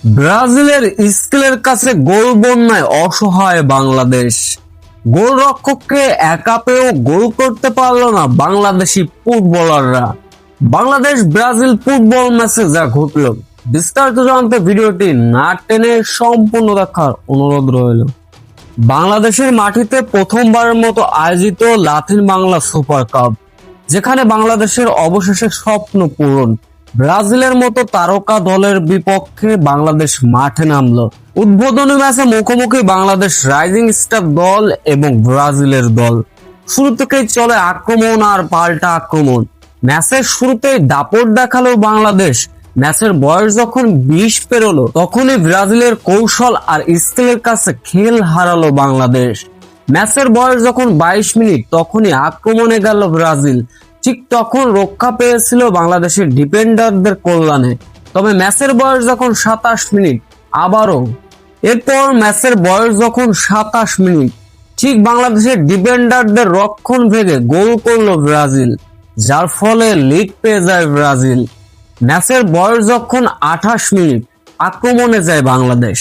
ব্রাজিলের স্কিলের কাছে গোল বন্যায় অসহায় বাংলাদেশ। গোলরক্ষককে একা পেয়েও গোল করতে পারল না বাংলাদেশি ফুটবলাররা। বাংলাদেশ ব্রাজিল ফুটবল ম্যাচে যা ঘটল, বিস্তারিত জানতে ভিডিওটি না টেনে সম্পূর্ণ দেখার অনুরোধ রইল। বাংলাদেশের মাটিতে প্রথমবারের মতো আয়োজিত লাতিন বাংলা সুপার কাপ, যেখানে বাংলাদেশের অবশেষে স্বপ্ন পূরণ। ব্রাজিলের মতো তারকা দলের বিপক্ষে বাংলাদেশ মাঠে নামলো। উদ্বোধনী ম্যাচে মুখোমুখি বাংলাদেশ রাইজিং স্টার দল এবং ব্রাজিলের দল। শুরু থেকেই চলে আক্রমণ আর পাল্টা আক্রমণ। ম্যাচের শুরুতেই দাপট দেখালো বাংলাদেশ। ম্যাচের বয়স যখন 20 পেরোলো, তখনই ব্রাজিলের কৌশল আর স্কিলের কাছে খেল হারালো বাংলাদেশ। ম্যাচের বয়স যখন 22 মিনিট, তখনই আক্রমণে গেল ব্রাজিল। ঠিক তখন রক্ষা পেয়েছিল বাংলাদেশের ডিফেন্ডারদের কল্যাণে। তবে ম্যাচের বয়স যখন 27 মিনিট, আবারও এরপর ম্যাচের বয়স যখন 27 মিনিট, ঠিক বাংলাদেশের ডিফেন্ডারদের রক্ষণ ভেঙে গোল করলো ব্রাজিল, যার ফলে লিড পেয়ে যায় ব্রাজিল। ম্যাচের বয়স যখন 28 মিনিট, আক্রমণে যায় বাংলাদেশ।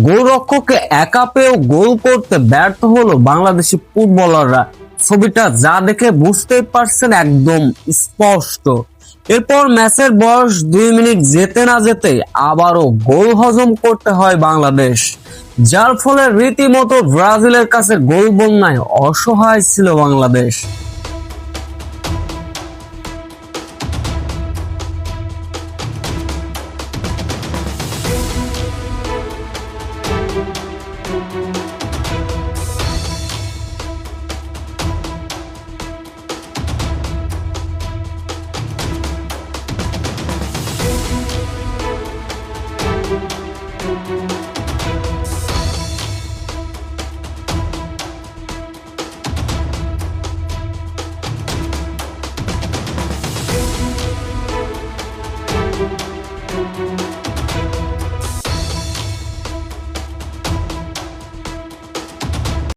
গোলরক্ষককে একা পেয়েও গোল করতে ব্যর্থ হলো বাংলাদেশি ফুটবলাররা। ছবিটা যা দেখে বুঝতেই পারছেন একদম স্পষ্ট। এরপর ম্যাচের বয়স 2 মিনিট যেতে না যেতেই আবারও গোল হজম করতে হয় বাংলাদেশ, যার ফলে রীতিমতো ব্রাজিলের কাছে গোল বন্যায় অসহায় ছিল বাংলাদেশ।